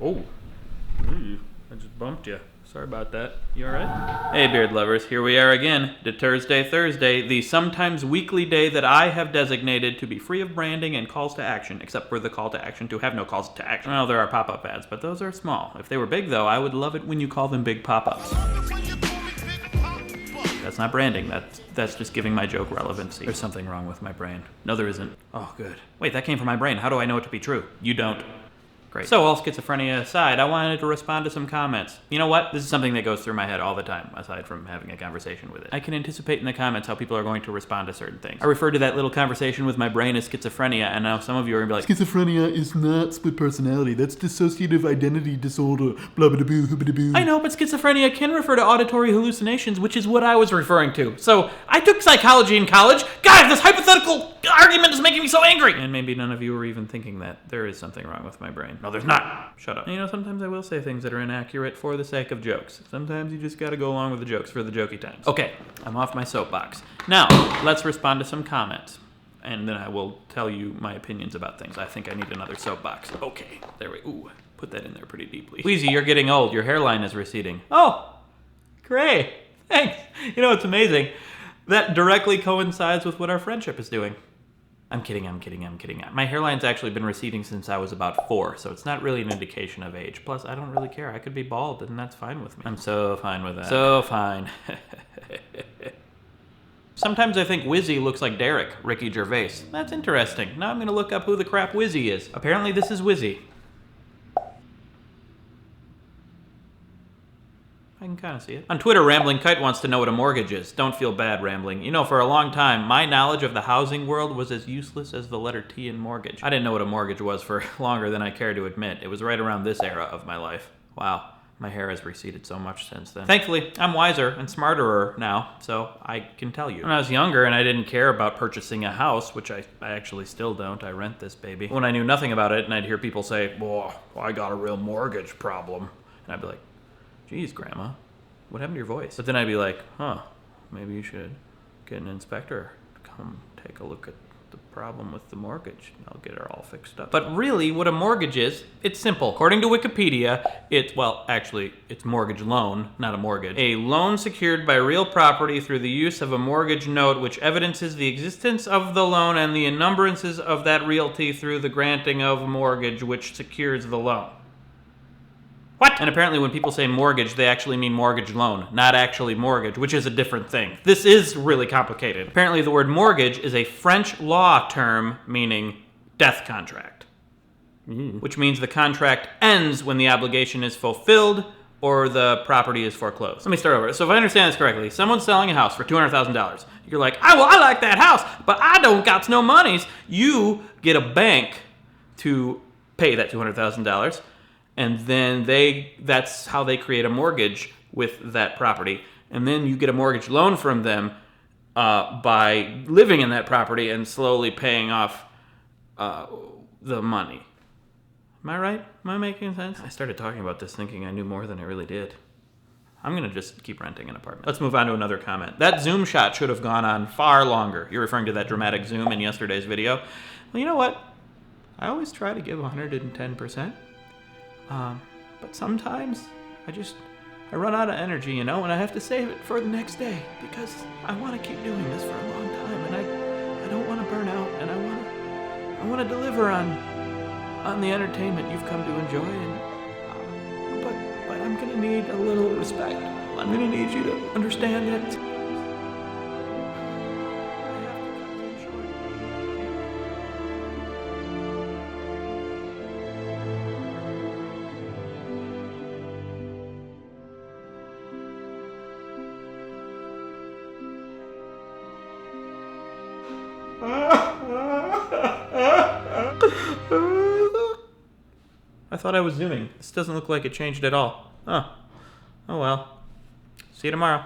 Oh. Ooh, I just bumped you. Sorry about that. You alright? Hey, beard lovers. Here we are again. Thursday, the sometimes weekly day that I have designated to be free of branding and calls to action, except for the call to action to have no calls to action. Well, there are pop-up ads, but those are small. If they were big, though, I would love it when you call them big pop-ups. That's not branding. That's just giving my joke relevancy. There's something wrong with my brain. No, there isn't. Oh, good. Wait, that came from my brain. How do I know it to be true? You don't. Great. So, all schizophrenia aside, I wanted to respond to some comments. You know what? This is something that goes through my head all the time, aside from having a conversation with it. I can anticipate in the comments how people are going to respond to certain things. I referred to that little conversation with my brain as schizophrenia, and now some of you are going to be like, schizophrenia is not split personality. That's dissociative identity disorder. Blah, blah, blah, blah, blah, blah. I know, but schizophrenia can refer to auditory hallucinations, which is what I was referring to. So, I took psychology in college. God, this hypothetical argument is making me so angry! And maybe none of you were even thinking that. There is something wrong with my brain. No, there's not. Shut up. And, you know, sometimes I will say things that are inaccurate for the sake of jokes. Sometimes you just gotta go along with the jokes for the jokey times. Okay, I'm off my soapbox. Now, let's respond to some comments. And then I will tell you my opinions about things. I think I need another soapbox. Okay, there we go. Ooh, put that in there pretty deeply. Wheezy, you're getting old. Your hairline is receding. Oh, great. Thanks. You know, it's amazing. That directly coincides with what our friendship is doing. I'm kidding. My hairline's actually been receding since I was about 4, so it's not really an indication of age. Plus, I don't really care. I could be bald, and that's fine with me. I'm so fine with that. So fine. Sometimes I think Wizzy looks like Derek, Ricky Gervais. That's interesting. Now I'm gonna look up who the crap Wizzy is. Apparently this is Wizzy. I can kind of see it. On Twitter, Rambling Kite wants to know what a mortgage is. Don't feel bad, Rambling. You know, for a long time, my knowledge of the housing world was as useless as the letter T in mortgage. I didn't know what a mortgage was for longer than I care to admit. It was right around this era of my life. Wow, my hair has receded so much since then. Thankfully, I'm wiser and smarterer now, so I can tell you. When I was younger and I didn't care about purchasing a house, which I actually still don't, I rent this baby. When I knew nothing about it and I'd hear people say, "Boy, I got a real mortgage problem," and I'd be like, "Geez, Grandma, what happened to your voice?" But then I'd be like, maybe you should get an inspector to come take a look at the problem with the mortgage. I'll get it all fixed up. But really, what a mortgage is, it's simple. According to Wikipedia, it's mortgage loan, not a mortgage. A loan secured by real property through the use of a mortgage note which evidences the existence of the loan and the enumbrances of that realty through the granting of mortgage which secures the loan. What? And apparently when people say mortgage, they actually mean mortgage loan, not actually mortgage, which is a different thing. This is really complicated. Apparently the word mortgage is a French law term meaning death contract, which means the contract ends when the obligation is fulfilled or the property is foreclosed. Let me start over. So if I understand this correctly, someone's selling a house for $200,000. You're like, I like that house, but I don't got no monies. You get a bank to pay that $200,000. And then that's how they create a mortgage with that property. And then you get a mortgage loan from them by living in that property and slowly paying off the money. Am I right? Am I making sense? I started talking about this thinking I knew more than I really did. I'm going to just keep renting an apartment. Let's move on to another comment. That zoom shot should have gone on far longer. You're referring to that dramatic zoom in yesterday's video. Well, you know what? I always try to give 110%. But sometimes I run out of energy, you know, and I have to save it for the next day because I want to keep doing this for a long time, and I don't want to burn out, and I want to deliver on the entertainment you've come to enjoy, and but I'm gonna need a little respect. I'm gonna need you to understand that. I thought I was zooming. This doesn't look like it changed at all. Oh well. See you tomorrow.